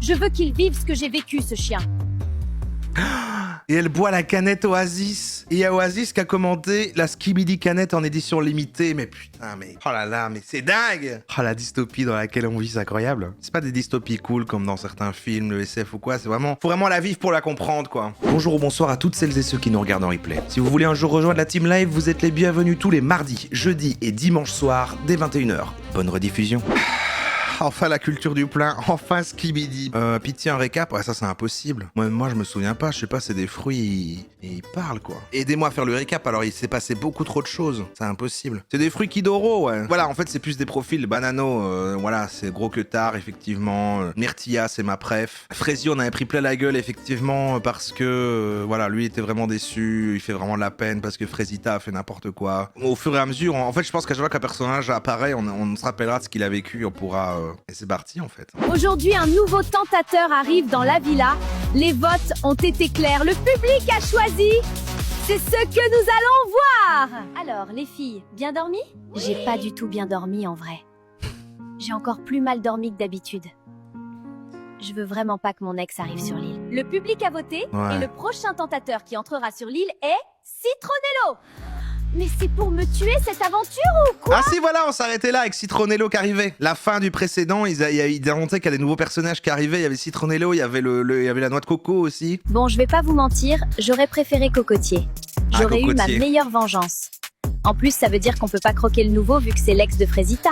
Je veux qu'il vive ce que j'ai vécu, ce chien. Et elle boit la canette Oasis. Et il y a Oasis qui a commenté la Skibidi canette en édition limitée. Mais putain, mais... Oh là là, mais c'est dingue. Oh, la dystopie dans laquelle on vit, c'est incroyable. C'est pas des dystopies cool comme dans certains films, le SF ou quoi. C'est vraiment... Faut vraiment la vivre pour la comprendre, quoi. Bonjour ou bonsoir à toutes celles et ceux qui nous regardent en replay. Si vous voulez un jour rejoindre la Team Live, vous êtes les bienvenus tous les mardis, jeudis et dimanches soirs dès 21h. Bonne rediffusion. Enfin la culture du plein, enfin Skibidi. Pitié un récap, ouais ça c'est impossible. Moi je me souviens pas, je sais pas, c'est des fruits et ils parlent quoi. Aidez-moi à faire le récap, alors il s'est passé beaucoup trop de choses, c'est impossible. C'est des fruits Kidoro, ouais. Voilà, en fait c'est plus des profils. Banano, voilà, c'est gros que tard, effectivement. Myrtilla, c'est ma préf. Fraisio, on avait pris plein la gueule, effectivement, parce que, voilà, lui était vraiment déçu, il fait vraiment de la peine parce que Fraisita a fait n'importe quoi. Au fur et à mesure, en fait je pense qu'à chaque fois qu'un personnage apparaît, on se rappellera de ce qu'il a vécu, on pourra... Et c'est parti en fait. Aujourd'hui, un nouveau tentateur arrive dans la villa. Les votes ont été clairs. Le public a choisi. C'est ce que nous allons voir. Alors, les filles, bien dormi? J'ai pas du tout bien dormi en vrai. J'ai encore plus mal dormi que d'habitude. Je veux vraiment pas que mon ex arrive sur l'île. Le public a voté et le prochain tentateur qui entrera sur l'île est Citronello. Mais c'est pour me tuer cette aventure ou quoi? Ah si voilà, on s'arrêtait là avec Citronello qui arrivait. La fin du précédent, ils annonçaient qu'il y a des nouveaux personnages qui arrivaient. Il y avait Citronello, il y avait il y avait la noix de coco aussi. Bon, je vais pas vous mentir, j'aurais préféré Cocotier. J'aurais eu ma meilleure vengeance. En plus, ça veut dire qu'on peut pas croquer le nouveau vu que c'est l'ex de Fraisita.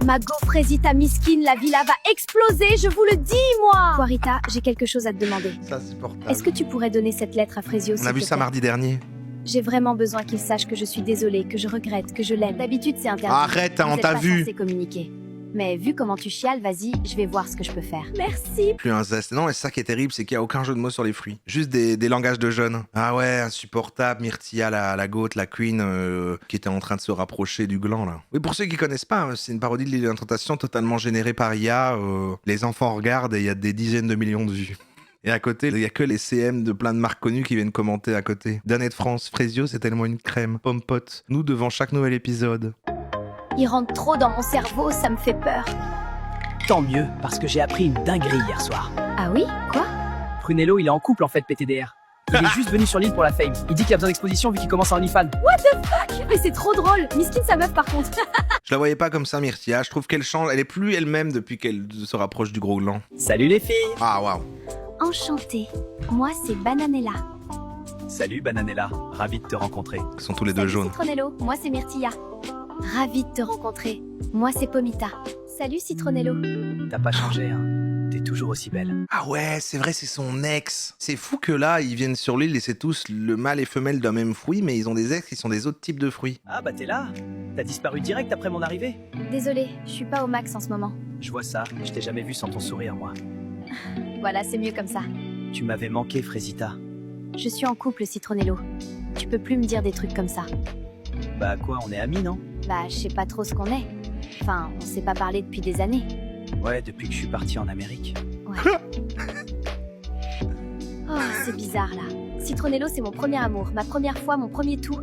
Ma go Fraisita miskine, la villa va exploser, je vous le dis moi. Quarita, j'ai quelque chose à te demander. Ça c'est portable. Est-ce que tu pourrais donner cette lettre à Fraisio? On a vu ça mardi dernier. J'ai vraiment besoin qu'il sache que je suis désolée, que je regrette, que je l'aime. D'habitude, c'est interdit. Arrête, hein, on t'a vu. Censé communiquer. Mais vu comment tu chiales, vas-y, je vais voir ce que je peux faire. Merci. Plus un zeste. Non, et c'est ça qui est terrible, c'est qu'il n'y a aucun jeu de mots sur les fruits. Juste des langages de jeunes. Ah ouais, insupportable. Myrtilla, la goat, la queen, qui était en train de se rapprocher du gland, là. Oui, pour ceux qui connaissent pas, c'est une parodie de l'île de tentation totalement générée par IA. Les enfants regardent et il y a des dizaines de millions de vues. Et à côté, il y a que les CM de plein de marques connues qui viennent commenter à côté. Dernier de France, Fraisio, c'est tellement une crème. Pomme-pote, nous devant chaque nouvel épisode. Il rentre trop dans mon cerveau, ça me fait peur. Tant mieux, parce que j'ai appris une dinguerie hier soir. Ah oui? Quoi? Prunello, il est en couple en fait, PTDR. Il est juste venu sur l'île pour la fame. Il dit qu'il a besoin d'exposition vu qu'il commence à OnlyFans. What the fuck? Mais c'est trop drôle. Miskine sa meuf par contre. Je la voyais pas comme ça, Myrtilla. Je trouve qu'elle change. Elle est plus elle-même depuis qu'elle se rapproche du gros gland. Salut les filles. Ah waouh. Enchantée. Moi, c'est Bananella. Salut Bananella, ravi de te rencontrer. Ils sont tous les deux jaunes. Citronello, moi c'est Myrtilla. Ravie de te rencontrer. Moi c'est Pomita. Salut Citronello. T'as pas changé, hein. T'es toujours aussi belle. Ah ouais, c'est vrai, c'est son ex. C'est fou que là, ils viennent sur l'île et c'est tous le mâle et femelle d'un même fruit, mais ils ont des ex qui sont des autres types de fruits. Ah bah t'es là. T'as disparu direct après mon arrivée. Désolée, je suis pas au max en ce moment. Je vois ça, je t'ai jamais vu sans ton sourire, moi. Voilà, c'est mieux comme ça. Tu m'avais manqué, Fraisita. Je suis en couple, Citronello. Tu peux plus me dire des trucs comme ça. Bah quoi, on est amis, non? Bah, je sais pas trop ce qu'on est. Enfin, on s'est pas parlé depuis des années. Ouais, depuis que je suis parti en Amérique. Ouais. Oh, c'est bizarre là. Citronello, c'est mon premier amour, ma première fois, mon premier tout.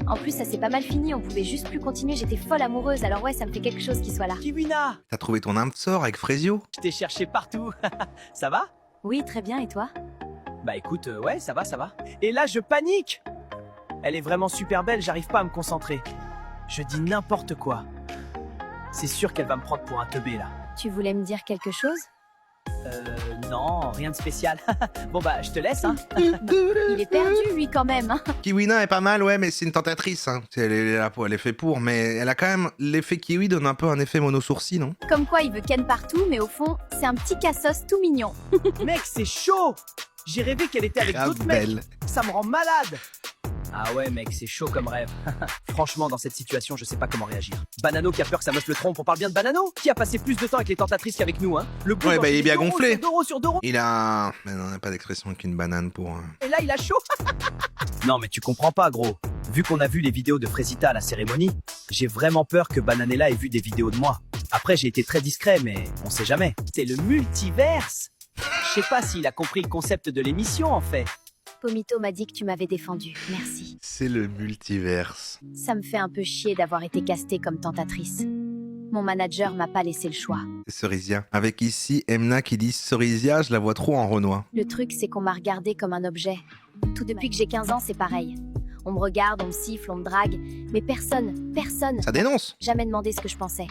En plus, ça s'est pas mal fini, on pouvait juste plus continuer, j'étais folle amoureuse, alors ouais, ça me fait quelque chose qu'il soit là. Kiwina! T'as trouvé ton âme de sort avec Fraisio? Je t'ai cherché partout. Ça va? Oui, très bien, et toi? Bah écoute, ouais, ça va, ça va. Et là, je panique! Elle est vraiment super belle, j'arrive pas à me concentrer. Je dis n'importe quoi. C'est sûr qu'elle va me prendre pour un teubé, là. Tu voulais me dire quelque chose? Non, rien de spécial. Bon bah, je te laisse, hein. Il est perdu, lui, quand même. Hein. Kiwina est pas mal, ouais, mais c'est une tentatrice. Hein. Elle est là pour, elle est fait pour, mais elle a quand même l'effet kiwi donne un peu un effet mono-sourcil, non? Comme quoi, il veut ken partout, mais au fond, c'est un petit cassos tout mignon. Mec, c'est chaud! J'ai rêvé qu'elle était avec d'autres mecs. Ça me rend malade. Ah ouais mec, c'est chaud comme rêve. Franchement, dans cette situation, je sais pas comment réagir. Banano qui a peur que sa meuf le trompe, on parle bien de Banano? Qui a passé plus de temps avec les tentatrices qu'avec nous, hein? Le Ouais, bah il est bien gonflé. Sur Doro. Il a... Mais non, on n'a pas d'expression qu'une banane pour... Et là, il a chaud. Non mais tu comprends pas, gros. Vu qu'on a vu les vidéos de Fraisita à la cérémonie, j'ai vraiment peur que Bananella ait vu des vidéos de moi. Après, j'ai été très discret, mais on sait jamais. C'est le multiverse. Je sais pas s'il a compris le concept de l'émission, en fait. Pomito m'a dit que tu m'avais défendu. Merci. C'est le multiverse. Ça me fait un peu chier d'avoir été castée comme tentatrice. Mon manager m'a pas laissé le choix. C'est Cerisia. Avec ici, Emna qui dit Cerisia, je la vois trop en Renoir. Le truc, c'est qu'on m'a regardé comme un objet. Tout depuis que j'ai 15 ans, c'est pareil. On me regarde, on me siffle, on me drague, mais personne, Ça dénonce. jamais demandé ce que je pensais,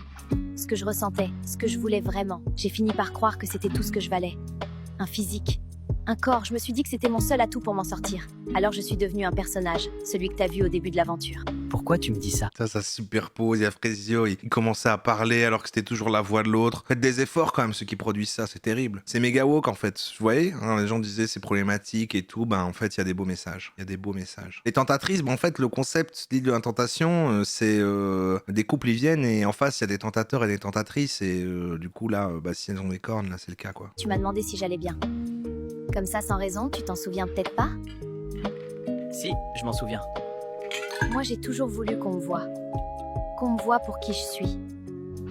ce que je ressentais, ce que je voulais vraiment. J'ai fini par croire que c'était tout ce que je valais. Un physique, un corps, je me suis dit que c'était mon seul atout pour m'en sortir. Alors je suis devenue un personnage, celui que t'as vu au début de l'aventure. Pourquoi tu me dis ça? Ça se superpose. Il y a Frezio, il commençait à parler alors que c'était toujours la voix de l'autre. Faites des efforts quand même, ceux qui produisent ça, c'est terrible. C'est méga woke en fait. Vous voyez, hein, les gens disaient c'est problématique et tout. Ben en fait, il y a des beaux messages. Il y a des beaux messages. Les tentatrices, ben, en fait, le concept dit de la tentation, c'est des couples ils viennent et en face il y a des tentateurs et des tentatrices et du coup là, bah, si elles ont des cornes, là c'est le cas quoi. Tu m'as demandé si j'allais bien. Comme ça, sans raison, tu t'en souviens peut-être pas? Si, je m'en souviens. Moi, j'ai toujours voulu qu'on me voie. Qu'on me voie pour qui je suis.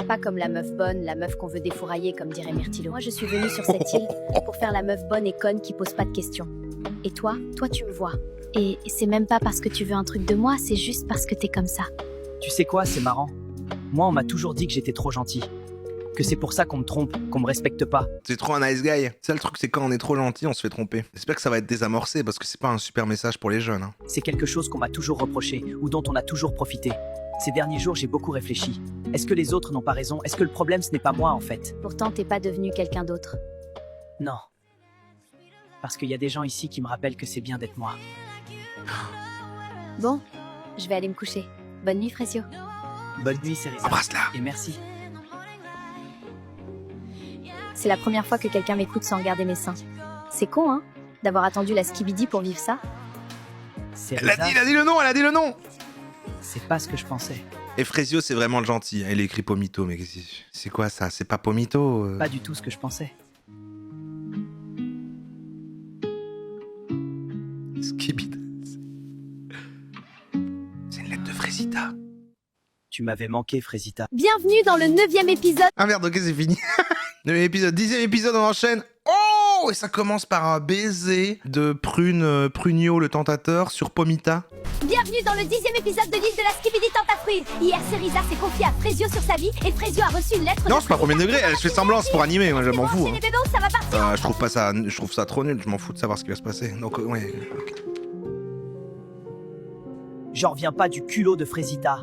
Pas comme la meuf bonne, la meuf qu'on veut défourailler, comme dirait Myrtilo. Moi, je suis venue sur cette île pour faire la meuf bonne et conne qui pose pas de questions. Et toi, tu me vois. Et c'est même pas parce que tu veux un truc de moi, c'est juste parce que t'es comme ça. Tu sais quoi, c'est marrant. Moi, on m'a toujours dit que j'étais trop gentil. Que c'est pour ça qu'on me trompe, qu'on me respecte pas. C'est trop un nice guy. C'est le truc, c'est quand on est trop gentil, on se fait tromper. J'espère que ça va être désamorcé parce que c'est pas un super message pour les jeunes. Hein. C'est quelque chose qu'on m'a toujours reproché, ou dont on a toujours profité. Ces derniers jours, j'ai beaucoup réfléchi. Est-ce que les autres n'ont pas raison? Est-ce que le problème, ce n'est pas moi, en fait? Pourtant, t'es pas devenu quelqu'un d'autre. Non. Parce qu'il y a des gens ici qui me rappellent que c'est bien d'être moi. Bon, je vais aller me coucher. Bonne nuit, Frezio. Bonne nuit, Cerisa. Embrasse-la. Et merci. C'est la première fois que quelqu'un m'écoute sans regarder mes seins. C'est con, hein, d'avoir attendu la skibidi pour vivre ça. Elle a dit le nom, elle a dit le nom. C'est pas ce que je pensais. Et Frezio, c'est vraiment le gentil. Elle écrit Pomito, mais c'est quoi ça? C'est pas Pomito Pas du tout ce que je pensais. Skibidi. C'est une lettre de Frezita. Tu m'avais manqué, Frezita. Bienvenue dans le 9e épisode. Ah merde, ok, c'est fini. 9e épisode, 10e épisode, on enchaîne. Oh, et ça commence par un baiser de Prunio le tentateur sur Pomita. Bienvenue dans le 10e épisode de l'île de la skibidi Tentafruit. Hier, Cerisa s'est confiée à Frezio sur sa vie et Frezio a reçu une lettre Non, de c'est pas premier degré, elle fait semblant, c'est pour animer, moi je m'en fous. Chez les bébés, ça va partir. Je trouve ça trop nul, je m'en fous de savoir ce qui va se passer. Donc, ouais. Ok. J'en reviens pas du culot de Frezita.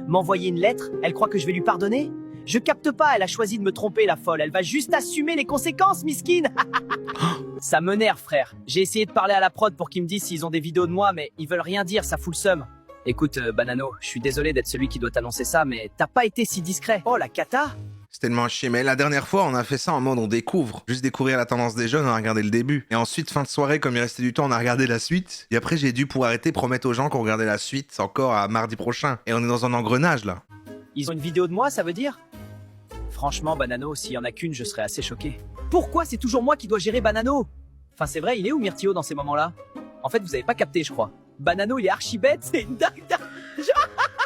M'envoyer une lettre, elle croit que je vais lui pardonner? Je capte pas, elle a choisi de me tromper, la folle. Elle va juste assumer les conséquences, miskine. Ça m'énerve, frère. J'ai essayé de parler à la prod pour qu'ils me disent s'ils ont des vidéos de moi, mais ils veulent rien dire, ça fout le seum. Écoute, Banano, je suis désolé d'être celui qui doit t'annoncer ça, mais t'as pas été si discret. Oh, la cata. C'est tellement chier, mais la dernière fois, on a fait ça en mode on découvre. Juste découvrir la tendance des jeunes, on a regardé le début. Et ensuite, fin de soirée, comme il restait du temps, on a regardé la suite. Et après, j'ai dû, pour arrêter, promettre aux gens qu'on regardait la suite encore à mardi prochain. Et on est dans un engrenage, là. Ils ont une vidéo de moi, ça veut dire? Franchement, Banano, s'il y en a qu'une, je serais assez choqué. Pourquoi c'est toujours moi qui dois gérer Banano? Enfin, c'est vrai, il est où Myrtio dans ces moments-là? En fait, vous avez pas capté, je crois. Banano, il est archi bête, c'est une dingue.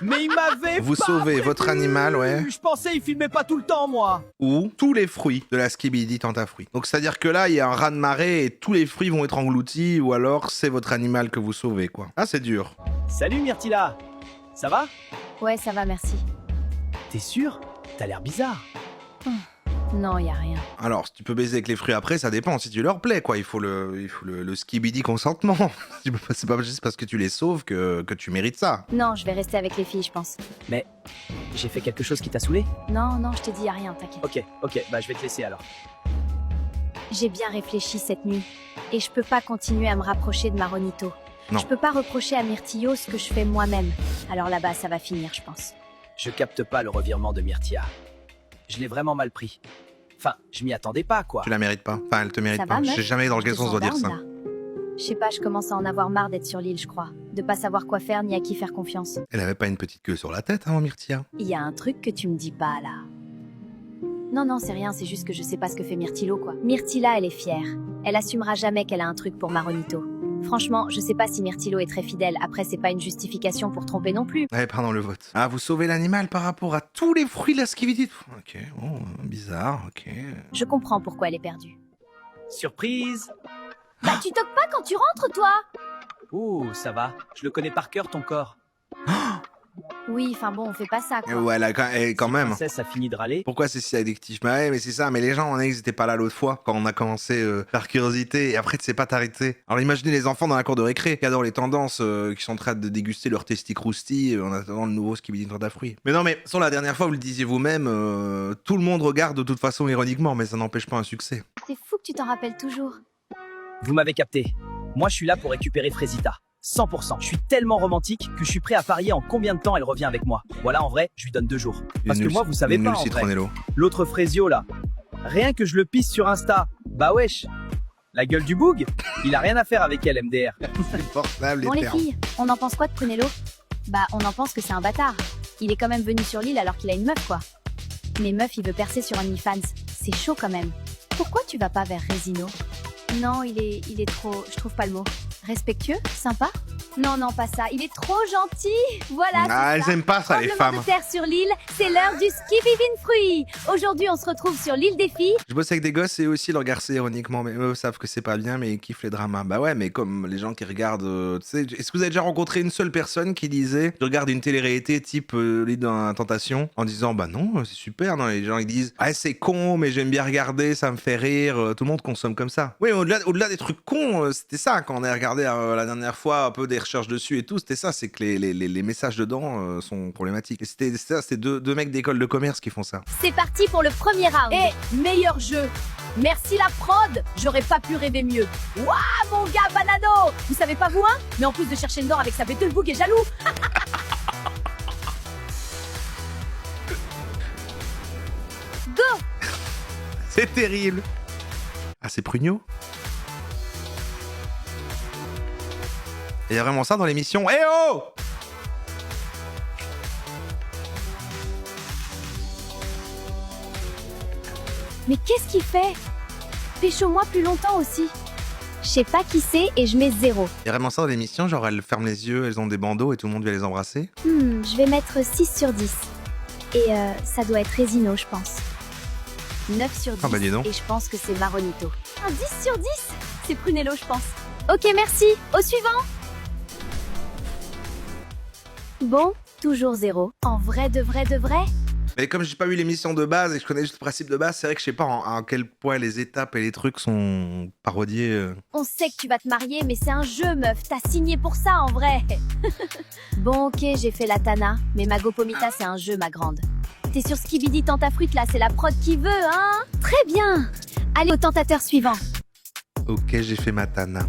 Mais il m'avait Vous pas sauvez prévenu. votre animal, ouais. Je pensais il filmait pas tout le temps, moi. Ou tous les fruits de la skibidi Tentafruit. Donc c'est-à-dire que là, il y a un raz-de-marée et tous les fruits vont être engloutis, ou alors c'est votre animal que vous sauvez, quoi. Ah, c'est dur. Salut Myrtila. Ça va? Ouais, ça va, merci. T'es sûr? T'as l'air bizarre. Non, y a rien. Alors, si tu peux baiser avec les fruits après, ça dépend. Si tu leur plais, quoi. Il faut le skibidi consentement. C'est pas juste parce que tu les sauves que tu mérites ça. Non, je vais rester avec les filles, je pense. Mais j'ai fait quelque chose qui t'a saoulé? Non, je t'ai dit y a rien, t'inquiète. Ok, bah je vais te laisser alors. J'ai bien réfléchi cette nuit. Et je peux pas continuer à me rapprocher de Maronito. Non. Je peux pas reprocher à Myrtillo ce que je fais moi-même. Alors là-bas, ça va finir, je pense. Je capte pas le revirement de Myrtia. Je l'ai vraiment mal pris. Enfin, je m'y attendais pas, quoi. Tu la mérites pas. Enfin, elle te mérite Ça pas. va, Je meuf? sais jamais dans Je quel te sens on doit sens dire ça. down, là. Je sais pas, je commence à en avoir marre d'être sur l'île, je crois. De pas savoir quoi faire ni à qui faire confiance. Elle avait pas une petite queue sur la tête, hein, Myrtia. Il y a un truc que tu me dis pas, là. Non, c'est rien, c'est juste que je sais pas ce que fait Myrtillo, quoi. Myrtilla, elle est fière. Elle assumera jamais qu'elle a un truc pour Maronito. Franchement, je sais pas si Myrtillo est très fidèle. Après, c'est pas une justification pour tromper non plus. Ouais, pardon, le vote. Ah, vous sauvez l'animal par rapport à tous les fruits de la skibidi. Ok, bon, bizarre, ok. Je comprends pourquoi elle est perdue. Surprise. Bah, tu toques pas quand tu rentres, toi! Ouh, ça va. Je le connais par cœur, ton corps. Oui, enfin bon, on fait pas ça, quoi. Ouais, là, quand même. Princesse a fini de râler. Pourquoi c'est si addictif? Bah ouais, mais c'est ça. Mais les gens, ils étaient pas là l'autre fois quand on a commencé par curiosité et après tu sais pas t'arrêter. Alors imaginez les enfants dans la cour de récré qui adorent les tendances, qui sont en train de déguster leur testi crousti en attendant le nouveau Skibidi Tourte à fruits. Mais non, mais sans la dernière fois vous le disiez vous-même, tout le monde regarde de toute façon ironiquement, mais ça n'empêche pas un succès. C'est fou que tu t'en rappelles toujours. Vous m'avez capté. Moi, je suis là pour récupérer Frésita. 100%. Je suis tellement romantique que je suis prêt à parier en combien de temps elle revient avec moi. Voilà, en vrai, je lui donne 2 jours. Parce que moi, vous savez pas, en vrai. Citronello. L'autre Frésio, là. Rien que je le pisse sur Insta. Bah wesh. La gueule du boug, il a rien à faire avec elle, MDR. Insupportable, Bon, les termes. filles, on en pense quoi de Prunello? Bah, on en pense que c'est un bâtard. Il est quand même venu sur l'île alors qu'il a une meuf, quoi. Mais meuf, il veut percer sur OnlyFans. C'est chaud quand même. Pourquoi tu vas pas vers Résino? Non, il est trop... Je trouve pas le mot. Respectueux? Sympa? Non, non, pas ça. Il est trop gentil. Voilà, Ah, c'est elles ça. aiment pas ça, les Tremblement femmes. de terre sur l'île, c'est l'heure du Skibidi Fruit. Aujourd'hui, on se retrouve sur l'île des filles. Je bosse avec des gosses et aussi leur garcer ironiquement, mais eux savent que c'est pas bien, mais ils kiffent les dramas. Bah ouais, mais comme les gens qui regardent, tu sais, est-ce que vous avez déjà rencontré une seule personne qui disait, je regarde une télé-réalité type L'île dans Tentation, en disant, bah non, c'est super, non, les gens ils disent, ah c'est con, mais j'aime bien regarder, ça me fait rire, tout le monde consomme comme ça. Oui, au-delà des trucs cons, c'était ça, quand on a regardé la dernière fois un peu des recherches dessus et tout, c'était ça, c'est que les messages dedans sont problématiques. Et c'était deux mecs d'école de commerce qui font ça. C'est parti pour le premier round. Et meilleur jeu. Merci la prod, j'aurais pas pu rêver mieux. Waouh mon gars Banano, vous savez pas vous hein? Mais en plus de chercher le nord avec sa bête, le bouc est jaloux. Go! C'est terrible. Ah, c'est Prugno? Il y a vraiment ça dans l'émission. Eh oh! Mais qu'est-ce qu'il fait? Pécho-moi plus longtemps aussi. Je sais pas qui c'est et je mets 0. Il y a vraiment ça dans l'émission, genre elles ferment les yeux, elles ont des bandeaux et tout le monde vient les embrasser. Je vais mettre 6 sur 10. Et ça doit être Résino, je pense. 9 sur 10. Ah bah dis donc. Et je pense que c'est Maronito. Un 10 sur 10? C'est Prunello, je pense. Ok, merci. Au suivant. Bon, toujours 0. En vrai de vrai de vrai? Mais comme j'ai pas vu l'émission de base et que je connais juste le principe de base, c'est vrai que je sais pas à quel point les étapes et les trucs sont parodiés. On sait que tu vas te marier, mais c'est un jeu, meuf. T'as signé pour ça, en vrai. Bon, ok, j'ai fait la Tana, mais ma Gopomita, c'est un jeu, ma grande. T'es sur Skibidi Tentafruit, là, c'est la prod qui veut, hein? Très bien. Allez au tentateur suivant. Ok, j'ai fait ma Tana.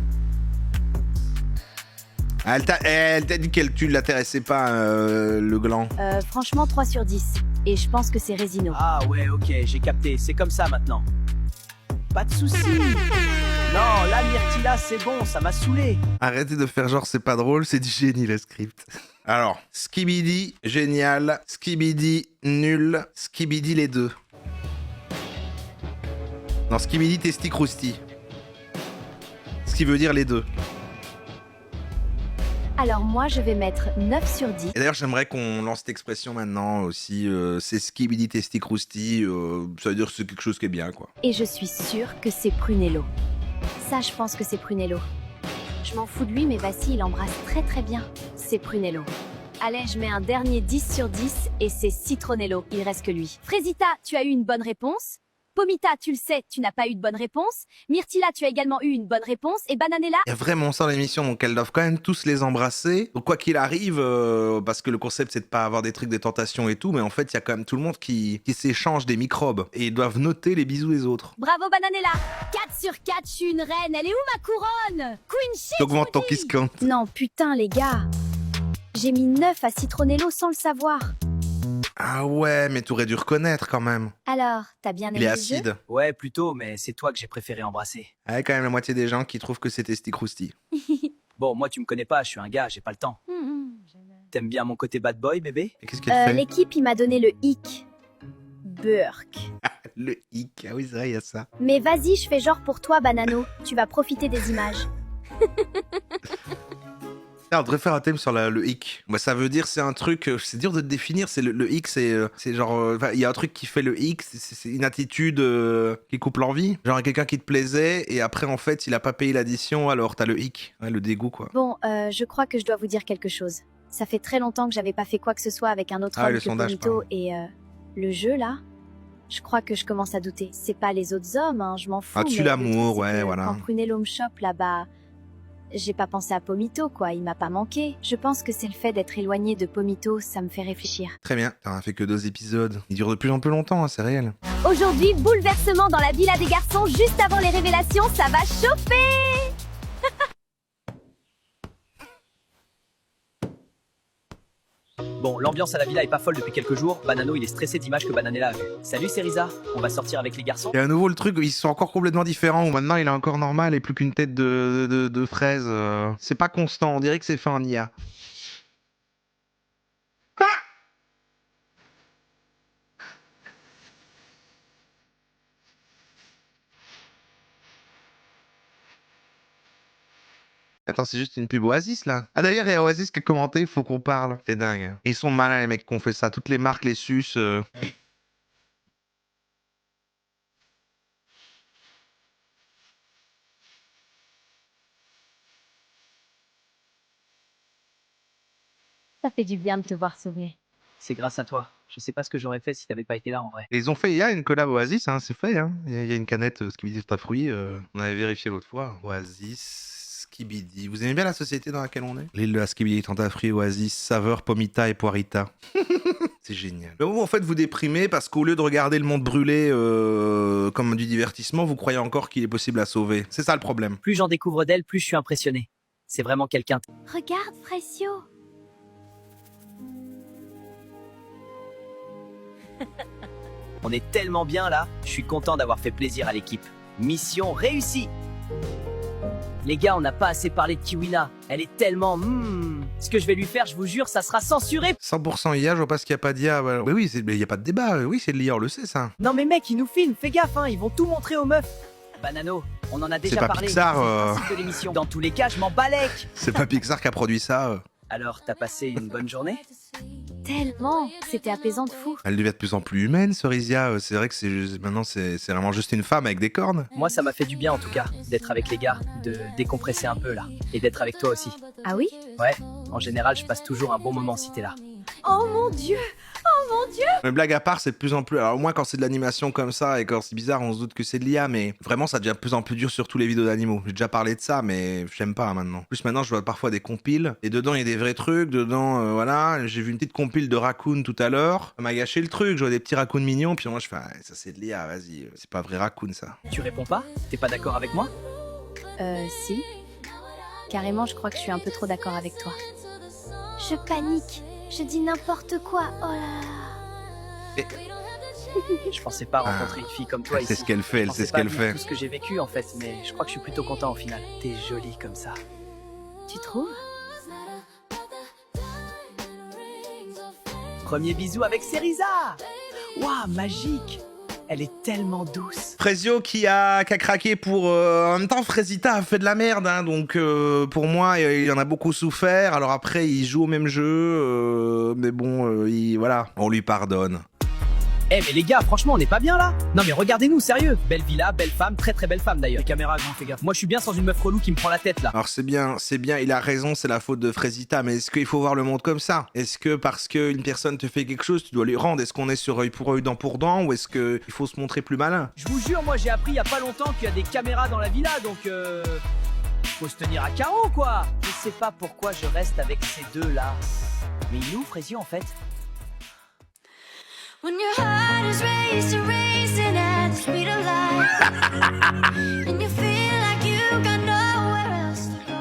Ah, elle t'a dit qu'elle tu l'intéressait pas, le gland. Franchement, 3 sur 10. Et je pense que c'est Résino. Ah ouais, ok, j'ai capté. C'est comme ça maintenant. Pas de soucis. Non, là, Myrtilla, c'est bon, ça m'a saoulé. Arrêtez de faire genre c'est pas drôle, c'est du génie le script. Alors, Skibidi, génial. Skibidi, nul. Skibidi, les deux. Non, Skibidi, testi crousti. Ce qui veut dire les deux. Alors moi, je vais mettre 9 sur 10. Et d'ailleurs, j'aimerais qu'on lance cette expression maintenant aussi. C'est Skibidi, testi crousti. Ça veut dire que c'est quelque chose qui est bien, quoi. Et je suis sûre que c'est Prunello. Ça, je pense que c'est Prunello. Je m'en fous de lui, mais Vassi, il embrasse très très bien. C'est Prunello. Allez, je mets un dernier 10 sur 10 et c'est Citronello. Il reste que lui. Frésita, tu as eu une bonne réponse. Pomita, tu le sais, tu n'as pas eu de bonne réponse. Myrtilla, tu as également eu une bonne réponse. Et Bananella, Il y a vraiment ça dans l'émission, donc elles doivent quand même tous les embrasser. Donc quoi qu'il arrive, parce que le concept c'est de pas avoir des trucs de tentation et tout, mais en fait il y a quand même tout le monde qui s'échange des microbes. Et ils doivent noter les bisous des autres. bravo Bananella. 4 sur 4, je suis une reine. Elle est où ma couronne? Queen shit. T'augmentes ton kiss count. Non, putain, les gars. J'ai mis 9 à Citronello sans le savoir. Ah ouais, mais t'aurais dû reconnaître quand même. Alors, t'as bien aimé Il est le jeu? acide. Ouais, plutôt, mais c'est toi que j'ai préféré embrasser. Ah, quand même la moitié des gens qui trouvent que c'est testi crousti. Bon, moi, tu me connais pas, je suis un gars, j'ai pas le temps. T'aimes bien mon côté bad boy, bébé? Et qu'est-ce qu'elle fait? L'équipe, il m'a donné le hic. Burk. Le hic. Ah oui, c'est vrai, il y a ça. Mais vas-y, je fais genre pour toi, Banano. Tu vas profiter des images. Ah, on devrait faire un thème sur le hic. Bah, ça veut dire, c'est un truc, c'est dur de te définir. C'est le hic, c'est genre, il y a un truc qui fait le hic, c'est une attitude qui coupe l'envie. Genre, il y a quelqu'un qui te plaisait et après, en fait, il a pas payé l'addition, alors t'as le hic, ouais, le dégoût, quoi. Bon, je crois que je dois vous dire quelque chose. Ça fait très longtemps que j'avais pas fait quoi que ce soit avec un autre Ah, homme le que sondage, Pomito pardon. et le jeu là. Je crois que je commence à douter. C'est pas les autres hommes, hein, je m'en fous. Ah, tu mais le l'amour, truc, c'est ouais, que voilà. Quand Prunello me chope là-bas, j'ai pas pensé à Pomito quoi, il m'a pas manqué. Je pense que c'est le fait d'être éloigné de Pomito, ça me fait réfléchir. Très bien, t'en as fait que 2 épisodes. Ils durent de plus en plus longtemps, hein, c'est réel. Aujourd'hui, bouleversement dans la villa des garçons juste avant les révélations, ça va chauffer. Bon, l'ambiance à la villa est pas folle depuis quelques jours. Banano, il est stressé d'images que Bananella a vues. Salut, c'est Riza. On va sortir avec les garçons. Et à nouveau, le truc, ils sont encore complètement différents. Où maintenant, il est encore normal et plus qu'une tête de fraise. C'est pas constant, on dirait que c'est fait en IA. Attends, c'est juste une pub Oasis là. Ah d'ailleurs, il y a Oasis qui a commenté, faut qu'on parle. C'est dingue. Et ils sont malins les mecs qui ont fait ça. Toutes les marques, les suces. Ça fait du bien de te voir sourire. C'est grâce à toi. Je sais pas ce que j'aurais fait si t'avais pas été là en vrai. Et ils ont fait, il y a une collab Oasis, hein, c'est fait. Hein. Il y a une canette Skibidi à fruits. On avait vérifié l'autre fois. Oasis, Skibidi. Vous aimez bien la société dans laquelle on est? L'île de la Skibidi Tentafruits, Oasis, saveur Pomita et Poirita. C'est génial. Mais vous, en fait, vous déprimez parce qu'au lieu de regarder le monde brûler comme du divertissement, vous croyez encore qu'il est possible à sauver. C'est ça le problème. Plus j'en découvre d'elle, plus je suis impressionné. C'est vraiment quelqu'un. Regarde, Frecio. On est tellement bien là. Je suis content d'avoir fait plaisir à l'équipe. Mission réussie. Les gars, on n'a pas assez parlé de Kiwina. Elle est tellement... Ce que je vais lui faire, je vous jure, ça sera censuré. 100% IA, je vois pas ce qu'il n'y a pas d'IA. Ouais. Mais oui, il n'y a pas de débat. Oui, c'est de l'IA, on le sait ça. Non mais mec, ils nous filment, fais gaffe, hein, ils vont tout montrer aux meufs. Banano, on en a déjà pas parlé. Pixar, C'est le principe de l'émission. Dans tous les cas, je m'en balèque. C'est pas Pixar qui a produit ça. Alors, t'as passé une bonne journée? Tellement. C'était apaisant de fou. Elle devient de plus en plus humaine, Cerizia. C'est vrai que maintenant, c'est vraiment juste une femme avec des cornes. Moi, ça m'a fait du bien en tout cas, d'être avec les gars, de décompresser un peu là, et d'être avec toi aussi. Ah oui? Ouais, en général, je passe toujours un bon moment si t'es là. Oh mon dieu! Oh mon dieu! Mais blague à part, c'est de plus en plus... Alors moi, quand c'est de l'animation comme ça, et quand c'est bizarre, on se doute que c'est de l'IA, mais vraiment, ça devient de plus en plus dur sur tous les vidéos d'animaux. J'ai déjà parlé de ça, mais j'aime pas maintenant. En plus, maintenant, je vois parfois des compiles, et dedans, il y a des vrais trucs, dedans, voilà. J'ai vu une petite compile de raccoon tout à l'heure, ça m'a gâché le truc, je vois des petits raccoons mignons, puis moi, je fais, ah, ça c'est de l'IA, vas-y, c'est pas vrai raccoon, ça. Tu réponds pas? T'es pas d'accord avec moi? Si. Carrément, je crois que je suis un peu trop d'accord avec toi. Je panique. Je dis n'importe quoi. Oh là là. Je pensais pas rencontrer une fille comme toi Elle sait ici. ce qu'elle fait, elle Je sait pensais ce pas qu'elle vivre fait. tout ce que j'ai vécu en fait, mais je crois que je suis plutôt content au final. T'es jolie comme ça. Tu trouves? Premier bisou avec Seriza. Waouh, magique. Elle est tellement douce. Frezio qui a craqué pour... En même temps, Frezita a fait de la merde, hein, donc pour moi, il en a beaucoup souffert. Alors après, il joue au même jeu, mais bon, voilà, on lui pardonne. Eh mais les gars, franchement, on n'est pas bien là. Non mais regardez-nous, sérieux. Belle villa, belle femme, très très belle femme d'ailleurs. Les caméras, grand, fais gaffe. Moi je suis bien sans une meuf relou qui me prend la tête là. Alors c'est bien, il a raison, c'est la faute de Frezita, mais est-ce qu'il faut voir le monde comme ça? Est-ce que parce qu'une personne te fait quelque chose, tu dois lui rendre? Est-ce qu'on est sur œil pour œil, dent pour dent, ou est-ce qu'il faut se montrer plus malin? Je vous jure, moi j'ai appris il y a pas longtemps qu'il y a des caméras dans la villa, donc faut se tenir à carreau quoi. Je sais pas pourquoi je reste avec ces deux là. Mais il est où Frezio en fait? When your heart is racing at the speed of light, and you feel like you got nowhere else to go.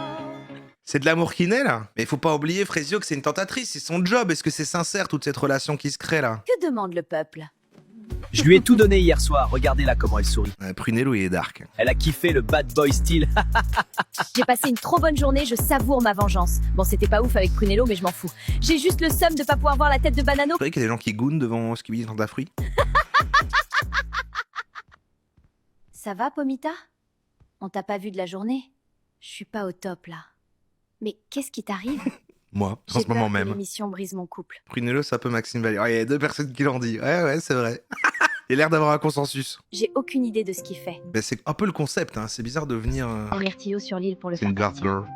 C'est de l'amour qui naît là? Mais il faut pas oublier, Frezio, que c'est une tentatrice, c'est son job. Est-ce que c'est sincère toute cette relation qui se crée là? Que demande le peuple? Je lui ai tout donné hier soir, regardez là comment elle sourit. Prunello, il est dark. Elle a kiffé le bad boy style. J'ai passé une trop bonne journée, je savoure ma vengeance. Bon, c'était pas ouf avec Prunello, mais je m'en fous. J'ai juste le seum de pas pouvoir voir la tête de Banano. Vous savez qu'il y a des gens qui goûnent devant Skibidi Tentafruits? Ça va, Pomita? On t'a pas vu de la journée? Je suis pas au top, là. Mais qu'est-ce qui t'arrive? Moi, en J'ai ce moment peur que même. l'émission brise mon couple. Prunello, c'est un peu Maxime Valéry. Il y a 2 personnes qui l'ont dit. Ouais, c'est vrai. Il a l'air d'avoir un consensus. J'ai aucune idée de ce qu'il fait. Ben, c'est un peu le concept, hein. C'est bizarre de venir... Envertillo sur l'île pour le C'est une Garth girl.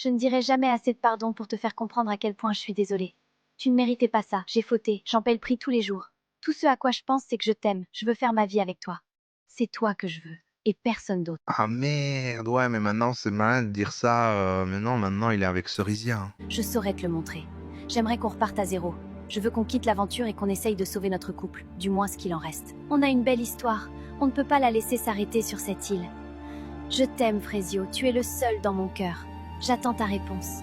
Je ne dirai jamais assez de pardon pour te faire comprendre à quel point je suis désolée. Tu ne méritais pas ça, j'ai fauté, j'en paie le prix tous les jours. Tout ce à quoi je pense, c'est que je t'aime, je veux faire ma vie avec toi. C'est toi que je veux, et personne d'autre. Ah merde, ouais, mais maintenant c'est malin de dire ça. Mais non, maintenant il est avec Cerisia. Hein. Je saurais te le montrer. J'aimerais qu'on reparte à zéro. Je veux qu'on quitte l'aventure et qu'on essaye de sauver notre couple, du moins ce qu'il en reste. On a une belle histoire, on ne peut pas la laisser s'arrêter sur cette île. Je t'aime, Frezio, tu es le seul dans mon cœur. J'attends ta réponse.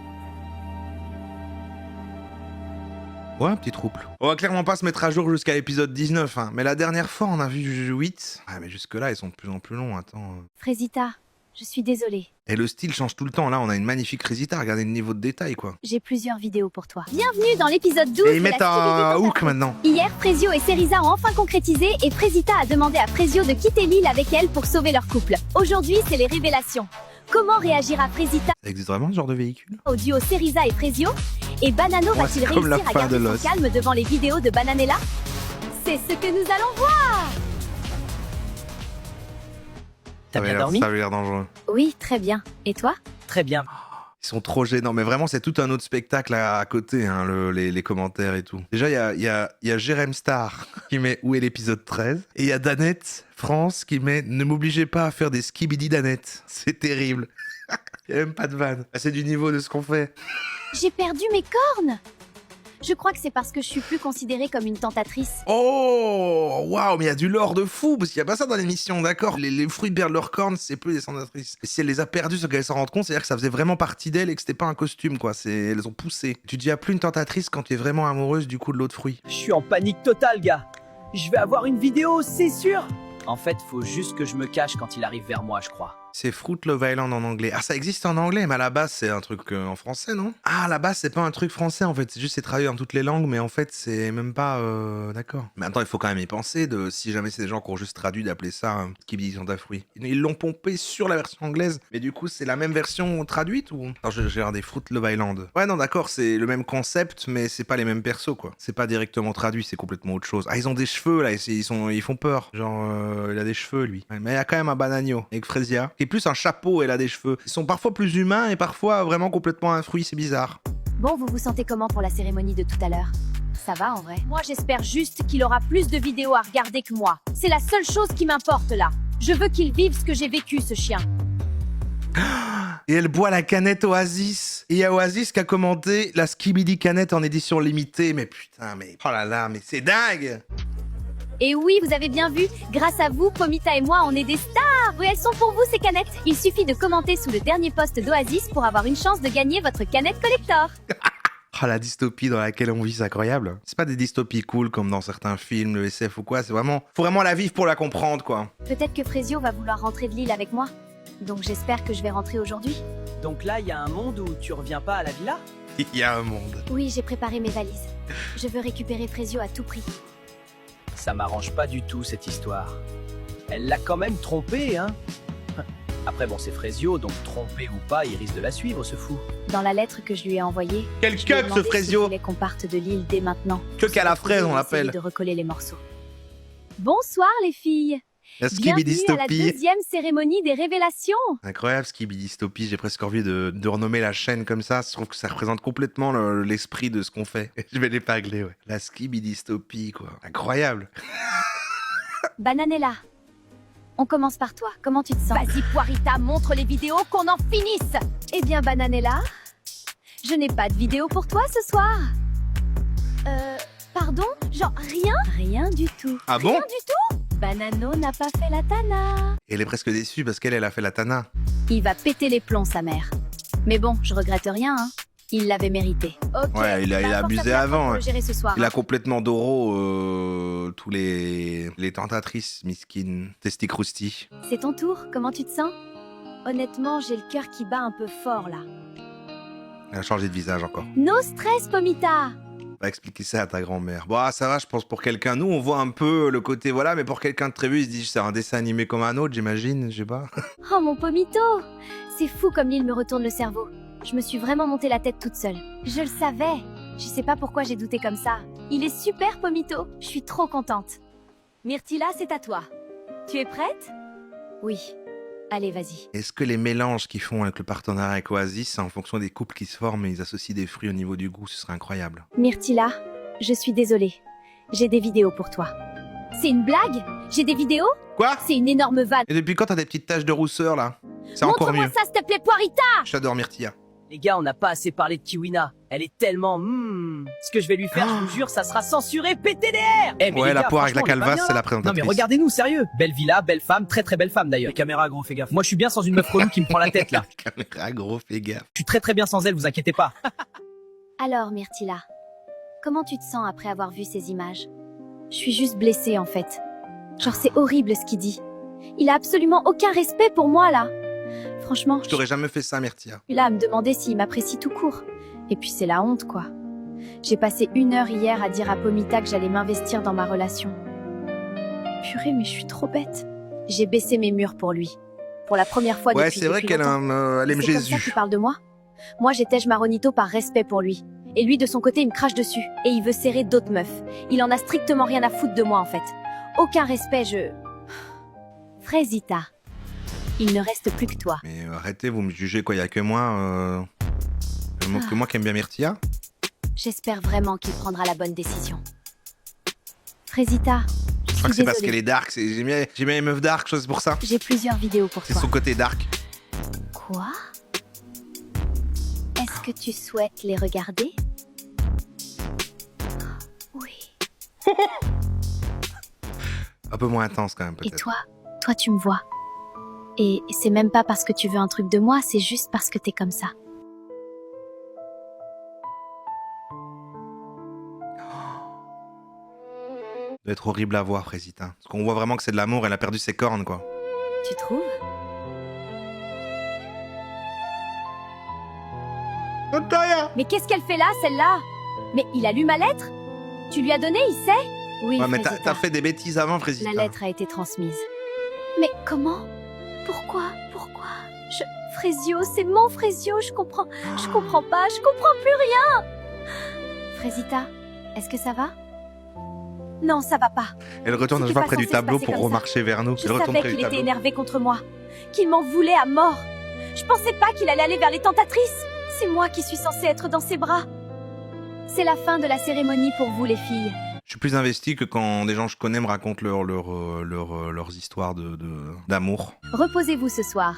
Ouais, un petit trouble. On va clairement pas se mettre à jour jusqu'à l'épisode 19, hein. Mais la dernière fois, on a vu 8. Ah, mais jusque-là, ils sont de plus en plus longs, attends. Frésita, je suis désolée. Et le style change tout le temps. Là, on a une magnifique Résita. Regardez le niveau de détail, quoi. J'ai plusieurs vidéos pour toi. Bienvenue dans l'épisode 12 Et ils de mettent la un Skibidi hook maintenant. Hier, Frezio et Cerisa ont enfin concrétisé et Frésita a demandé à Frezio de quitter l'île avec elle pour sauver leur couple. Aujourd'hui, c'est les révélations. Comment réagira Frésita Ça existe vraiment ce genre de véhicule? au duo Cerisa et Frezio? Et Banano Ouais, va-t-il c'est comme la réussir à fin de garder Lost. son calme devant les vidéos de Bananella? C'est ce que nous allons voir. T'as bien dormi? Ça avait l'air dangereux. Oui, très bien. Et toi? Très bien. Ils sont trop gênants, mais vraiment, c'est tout un autre spectacle à côté, hein, les commentaires et tout. Déjà, il y a Jérém Star qui met « Où est l'épisode 13 ?» Et il y a Danette France qui met « Ne m'obligez pas à faire des skibidi Danette. » C'est terrible. Il n'y a même pas de vanne. Ah, c'est du niveau de ce qu'on fait. J'ai perdu mes cornes. Je crois que c'est parce que je suis plus considérée comme une tentatrice. Oh, waouh, mais il y a du lore de fou, parce qu'il n'y a pas ça dans l'émission, d'accord? Les fruits perdent leurs cornes, c'est plus des tentatrices. Et si elle les a perdus sans qu'elle s'en rende compte, c'est-à-dire que ça faisait vraiment partie d'elle et que c'était pas un costume, quoi. Elles ont poussé. Tu dis à plus une tentatrice quand tu es vraiment amoureuse du coup de l'autre fruit. Je suis en panique totale, gars. Je vais avoir une vidéo, c'est sûr. En fait, faut juste que je me cache quand il arrive vers moi, je crois. C'est Fruit Love Island en anglais. Ah, ça existe en anglais, mais à la base, c'est un truc en français, non? Ah, à la base, c'est pas un truc français, en fait. C'est juste, c'est traduit dans toutes les langues, mais en fait, c'est même pas... D'accord. Mais attends, il faut quand même y penser, si jamais c'est des gens qui ont juste traduit, d'appeler ça un Skibidi Fruit. Ils l'ont pompé sur la version anglaise, mais du coup, c'est la même version traduite, ou... Attends, j'ai regardé Fruit Love Island. Ouais, non, d'accord, c'est le même concept, mais c'est pas les mêmes persos, quoi. C'est pas directement traduit, c'est complètement autre chose. Ah, ils ont des cheveux, là, ils font peur. Genre, il a des cheveux, lui. Ouais, mais il y a quand même un Banagno, avec Frezia, qui est plus un chapeau, elle a des cheveux. Ils sont parfois plus humains et parfois vraiment complètement un fruit, c'est bizarre. Bon, vous vous sentez comment pour la cérémonie de tout à l'heure? Ça va en vrai? Moi, j'espère juste qu'il aura plus de vidéos à regarder que moi. C'est la seule chose qui m'importe là. Je veux qu'il vive ce que j'ai vécu, ce chien. Et elle boit la canette Oasis. Et il y a Oasis qui a commenté la Skibidi canette en édition limitée. Mais putain, mais... Oh là là, mais c'est dingue! Et oui, vous avez bien vu, grâce à vous, Pomita et moi, on est des stars. Oui, elles sont pour vous, ces canettes. Il suffit de commenter sous le dernier post d'Oasis pour avoir une chance de gagner votre canette collector. Oh, la dystopie dans laquelle on vit, c'est incroyable. C'est pas des dystopies cool comme dans certains films, le SF ou quoi. C'est vraiment... Faut vraiment la vivre pour la comprendre, quoi. Peut-être que Frezio va vouloir rentrer de l'île avec moi. Donc j'espère que je vais rentrer aujourd'hui. Donc là, il y a un monde où tu reviens pas à la villa? Il y a un monde. Oui, j'ai préparé mes valises. Je veux récupérer Frezio à tout prix. Ça m'arrange pas du tout, cette histoire. Elle l'a quand même trompé, hein. Après, bon, c'est Frezio, donc trompé ou pas, il risque de la suivre, ce fou. Dans la lettre que je lui ai envoyée, Quel je lui ai cuck, ce demandé s'il Frezio! voulait qu'on parte de l'île dès maintenant. Cuck à la fraise, on Essayer l'appelle. de recoller les morceaux. Bonsoir les filles. La Bienvenue à la Skibidistopie. deuxième cérémonie des révélations. Incroyable, Skibidistopie. J'ai presque envie de renommer la chaîne comme ça. Je trouve que ça représente complètement l'esprit de ce qu'on fait. Je vais l'épingler, ouais. La Skibidistopie, quoi. Incroyable. Bananella, on commence par toi. Comment tu te sens? Vas-y, Poirita, montre les vidéos, qu'on en finisse. Eh bien, Bananella, je n'ai pas de vidéo pour toi ce soir. Pardon? Genre rien? Rien du tout. Ah bon? Rien du tout? Banano n'a pas fait la tana. Et elle est presque déçue parce qu'elle a fait la tana. Il va péter les plombs, sa mère. Mais bon, je regrette rien, hein. Il l'avait mérité. Ok. Ouais, il a bah, abusé force à toi avant, pour hein. le gérer ce soir. Il a complètement Doro tous les tentatrices, miskin, testicrousti. C'est ton tour, comment tu te sens? Honnêtement, j'ai le cœur qui bat un peu fort, là. Elle a changé de visage encore. No stress, Pomita. Va expliquer ça à ta grand-mère. Bon, ça va, je pense, pour quelqu'un. Nous, on voit un peu le côté, voilà, mais pour quelqu'un de très vu, il se dit, c'est un dessin animé comme un autre, j'imagine, je sais pas. Oh, mon Pomito. C'est fou comme l'île me retourne le cerveau. Je me suis vraiment monté la tête toute seule. Je le savais. Je sais pas pourquoi j'ai douté comme ça. Il est super, Pomito. Je suis trop contente. Myrtilla, c'est à toi. Tu es prête? Oui. Allez, vas-y. Est-ce que les mélanges qu'ils font avec le partenariat avec Oasis, c'est en fonction des couples qui se forment et ils associent des fruits au niveau du goût, ce serait incroyable. Myrtilla, je suis désolée. J'ai des vidéos pour toi. C'est une blague? J'ai des vidéos? Quoi? C'est une énorme vanne. Et depuis quand t'as des petites taches de rousseur là? C'est encore Montre-moi mieux. ça, s'il te plaît, Poirita! J'adore Myrtilla. Les gars, on n'a pas assez parlé de Kiwina. Elle est tellement... Ce que je vais lui faire, je vous jure, ça sera censuré PTDR. Eh, mais Ouais, les la gars, poire avec la franchement, on est pas calvasse, bien, c'est là. la présentatrice. Non mais regardez-nous, sérieux. Belle villa, belle femme, très très belle femme d'ailleurs. Les caméras, gros, fais gaffe. Moi, je suis bien sans une meuf relou qui me prend la tête là. Caméra, gros, fais gaffe. Je suis très très bien sans elle, vous inquiétez pas. Alors, Myrtilla, comment tu te sens après avoir vu ces images? Je suis juste blessée, en fait. Genre, c'est horrible ce qu'il dit. Il a absolument aucun respect pour moi, là. Franchement, Je t'aurais jamais fait ça, Myrtilla. suis là à me demander s'il m'apprécie tout court. Et puis, c'est la honte, quoi. J'ai passé 1 heure hier à dire à Pomita que j'allais m'investir dans ma relation. Purée, mais je suis trop bête. J'ai baissé mes murs pour lui. Pour la première fois Ouais, depuis c'est vrai depuis qu'elle longtemps. elle aime C'est comme ça Jésus. qu'il parle de moi. Moi, j'étais Maronito par respect pour lui. Et lui, de son côté, il me crache dessus. Et il veut serrer d'autres meufs. Il en a strictement rien à foutre de moi, en fait. Aucun respect, Fraisita. Il ne reste plus que toi. Mais arrêtez, vous me jugez quoi, y a que moi que moi qui aime bien Myrtilla. J'espère vraiment qu'il prendra la bonne décision. Fraisita, Je crois que c'est parce qu'elle est dark, j'aime bien les meufs dark, c'est pour ça. j'ai plusieurs vidéos pour C'est toi. son côté dark. Quoi? Est-ce que tu souhaites les regarder? Oui. Un peu moins intense quand même Et peut-être. toi tu me vois. Et c'est même pas parce que tu veux un truc de moi, c'est juste parce que t'es comme ça. Ça doit être horrible à voir, Frésita. Parce qu'on voit vraiment que c'est de l'amour, elle a perdu ses cornes quoi. Tu trouves? Mais qu'est-ce qu'elle fait là, celle-là? Mais il a lu ma lettre? Tu lui as donné, il sait? Oui, Ouais, mais Frésita. t'as fait des bêtises avant, Frésita. La lettre a été transmise. Mais comment? Pourquoi? Frésio, c'est mon Frésio, je comprends pas, je comprends plus rien! Frésita, est-ce que ça va? Non, ça va pas. Elle retourne à C'était chaque fois pas près du censé se tableau passer pour comme ça. remarcher vers nous. Je Elle retourne savais près du qu'il était tableau. énervé contre moi, qu'il m'en voulait à mort. Je pensais pas qu'il allait aller vers les tentatrices. C'est moi qui suis censée être dans ses bras. C'est la fin de la cérémonie pour vous, les filles. Je suis plus investi que quand des gens que je connais me racontent leurs histoires d'amour. Reposez-vous ce soir.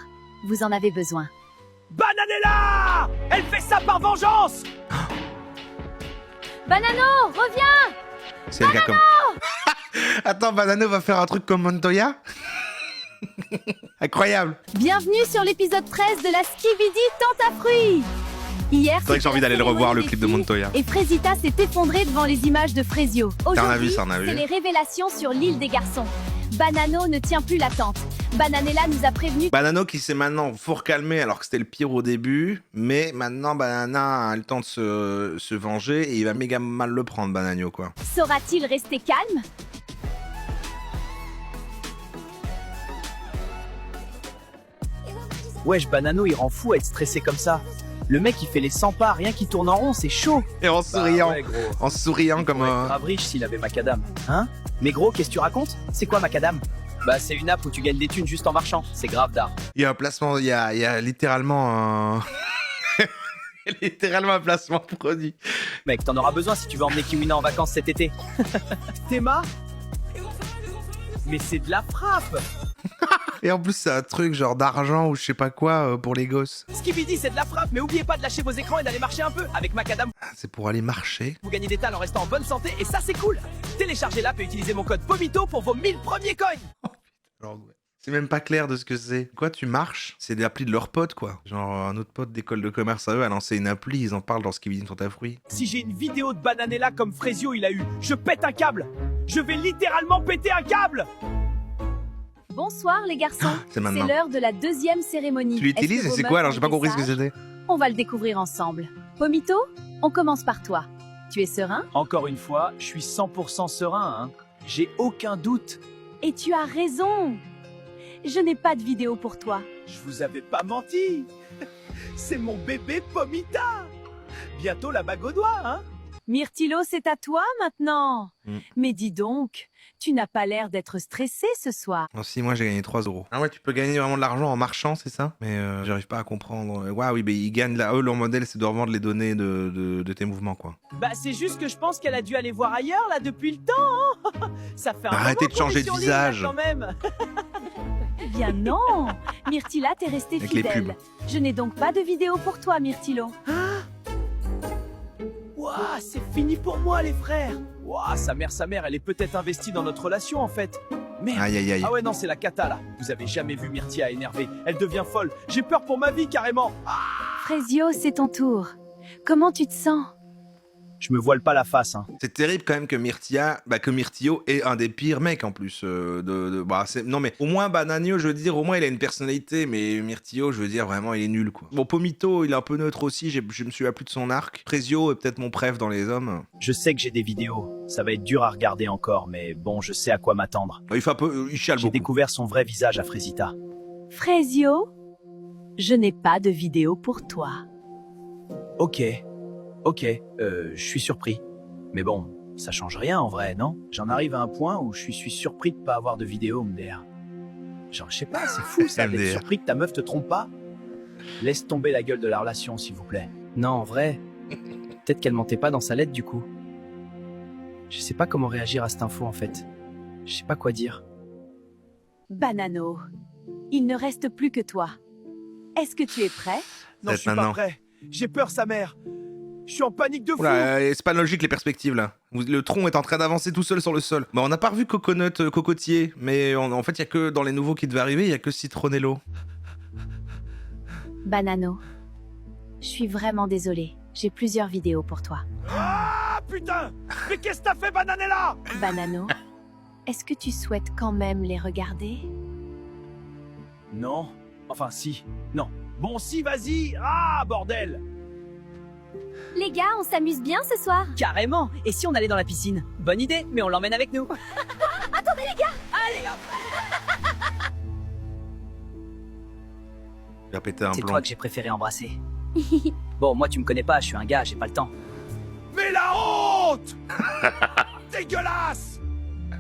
Vous en avez besoin. Bananella! Elle fait ça par vengeance! Banano, reviens! C'est le gars comme... Attends, Banano va faire un truc comme Montoya? Incroyable. Bienvenue sur l'épisode 13 de la Skibidi Tente à fruits. Hier, C'est vrai que j'ai envie d'aller le revoir, le clip de Montoya. Et Frésita s'est effondré devant les images de Frésio. Ça, on a Aujourd'hui, vu, ça, on a vu. c'est les révélations sur l'île des garçons. Banano ne tient plus la tente. Bananella nous a prévenu. Banano qui s'est maintenant fort calmé alors que c'était le pire au début, mais maintenant Banana a le temps de se venger et il va méga mal le prendre, Banano quoi. Saura-t-il rester calme? Wesh, Banano, il rend fou à être stressé comme ça. Le mec, il fait les 100 pas, rien qui tourne en rond, c'est chaud. Et en souriant, Bah ouais, gros. en souriant comme Ouais, un... grave riche s'il avait macadam. Hein? Mais gros, qu'est-ce que tu racontes? C'est quoi macadam? Bah, c'est une app où tu gagnes des thunes juste en marchant. C'est grave d'art. Il y a un placement, il y a littéralement un... littéralement un placement produit. Mec, t'en auras besoin si tu veux emmener Kiwina en vacances cet été. Théma? Mais c'est de la frappe! Et en plus c'est un truc genre d'argent ou je sais pas quoi pour les gosses. Skibidi, c'est de la frappe, mais oubliez pas de lâcher vos écrans et d'aller marcher un peu. Avec Macadam, Ah, c'est pour aller marcher. vous gagnez des talents en restant en bonne santé et ça, c'est cool. Téléchargez l'app et utilisez mon code POMITO pour vos 1000 premiers coins. Genre, ouais. C'est même pas clair de ce que c'est. Quoi, tu marches? C'est des applis de leurs potes, quoi. Genre, un autre pote d'école de commerce à eux a lancé une appli, ils en parlent dans ce qu'ils sont à fruits. Si j'ai une vidéo de Bananella comme Frésio il a eu, je pète un câble. Je vais littéralement péter un câble. Bonsoir les garçons. C'est maintenant. l'heure de la deuxième cérémonie. Tu l'utilises Est-ce et que c'est vos quoi meufs alors? ont J'ai pas été compris ce que sages? c'était. On va le découvrir ensemble. Pomito, on commence par toi. Tu es serein? Encore une fois, je suis 100% serein, hein. J'ai aucun doute. Et tu as raison. Je n'ai pas de vidéo pour toi. Je vous avais pas menti. C'est mon bébé Pomita. Bientôt la bague au doigt, hein. Myrtilo, c'est à toi maintenant. Mm. Mais dis donc, tu n'as pas l'air d'être stressé ce soir. Non, si, moi j'ai gagné 3 euros. Ah ouais, tu peux gagner vraiment de l'argent en marchant, c'est ça? Mais j'arrive pas à comprendre. Ouais, oui, mais ils gagnent là. Eux, leur modèle, c'est de revendre les données de tes mouvements, quoi. Bah c'est juste que je pense qu'elle a dû aller voir ailleurs là depuis le temps. Hein. Ça fait un Arrêtez moment de qu'on changer est de sur visage. l'île, là, quand même. Eh bien non, Myrtilla, t'es restée Avec les fidèle. pubs. Je n'ai donc pas de vidéo pour toi, Myrtilo. Ouah, c'est fini pour moi les frères. Ouah, sa mère, elle est peut-être investie dans notre relation en fait. Merde. Aïe, aïe, aïe. Ah ouais non, c'est la cata là. Vous avez jamais vu Myrtia énervée. Elle devient folle. J'ai peur pour ma vie carrément. Frésio, c'est ton tour. Comment tu te sens? Je me voile pas la face hein. C'est terrible quand même que Myrtio est un des pires mecs en plus. Non mais au moins Bananio, je veux dire, au moins il a une personnalité, mais Myrtio, je veux dire, vraiment il est nul quoi. Bon, Pomito, il est un peu neutre aussi, je me suis plus de son arc. Prezio est peut-être mon préf dans les hommes. Je sais que j'ai des vidéos. Ça va être dur à regarder encore, mais bon, je sais à quoi m'attendre. Il fait un peu, il chiale J'ai beaucoup. découvert son vrai visage à Frésita. Frésio, je n'ai pas de vidéo pour toi. Ok, je suis surpris. Mais bon, ça change rien en vrai, non? J'en arrive à un point où je suis surpris de pas avoir de vidéo, MDR. Genre, je sais pas, c'est fou ça, d'être MDR. surpris que ta meuf te trompe pas. Laisse tomber la gueule de la relation, s'il vous plaît. Non, en vrai, peut-être qu'elle mentait pas dans sa lettre du coup. Je sais pas comment réagir à cette info en fait. Je sais pas quoi dire. Banano, il ne reste plus que toi. Est-ce que tu es prêt? Non, je suis maintenant. pas prêt. J'ai peur, sa mère. Je suis en panique de fou. Oula, c'est pas logique les perspectives là. Le tronc est en train d'avancer tout seul sur le sol. Bah on n'a pas revu Cocotier, mais en fait il y a que dans les nouveaux qui devaient arriver, il y a que Citronello. Banano, je suis vraiment désolée. J'ai plusieurs vidéos pour toi. Ah putain! Mais qu'est-ce que t'as fait, Bananella? Banano, est-ce que tu souhaites quand même les regarder? Non. Enfin, si. Non. Bon, si, vas-y. Ah, bordel! Les gars, on s'amuse bien ce soir. Carrément. Et si on allait dans la piscine? Bonne idée, mais on l'emmène avec nous. Il a pété un C'est plomb. toi que j'ai préféré embrasser. Bon, moi tu me connais pas, je suis un gars, j'ai pas le temps. Mais la honte! Dégueulasse!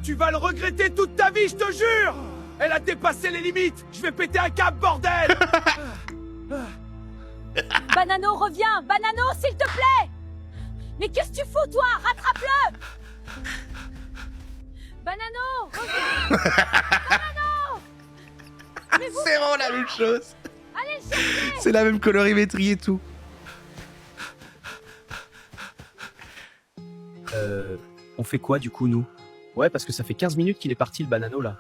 Tu vas le regretter toute ta vie, je te jure! Elle a dépassé les limites! Je vais péter un câble, bordel! Banano, reviens. Banano, s'il te plaît. Mais qu'est-ce que tu fous, toi? Rattrape-le. Banano, reviens. C'est vraiment la même chose. Allez le chercher. C'est la même colorimétrie et tout. On fait quoi, du coup, nous? Ouais, parce que ça fait 15 minutes qu'il est parti, le banano, là.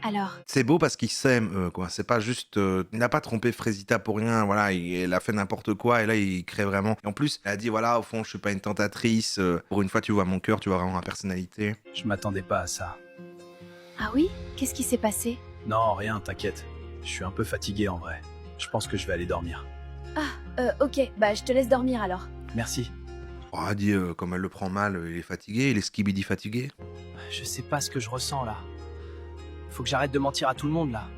Alors, C'est beau parce qu'ils s'aiment, quoi. C'est pas juste. Il n'a pas trompé Frésita pour rien, voilà. Elle a fait n'importe quoi et là, il crée vraiment. Et en plus, elle a dit voilà, au fond, je suis pas une tentatrice. Pour une fois, tu vois mon cœur, tu vois vraiment ma personnalité. Je m'attendais pas à ça. ah oui? Qu'est-ce qui s'est passé? Non, rien, t'inquiète. Je suis un peu fatigué, en vrai. Je pense que je vais aller dormir. Ok, bah je te laisse dormir alors. Merci. Oh, elle dit comme elle le prend mal, il est fatigué, il est skibidi fatigué. Je sais pas ce que je ressens, là. Faut que j'arrête de mentir à tout le monde, là.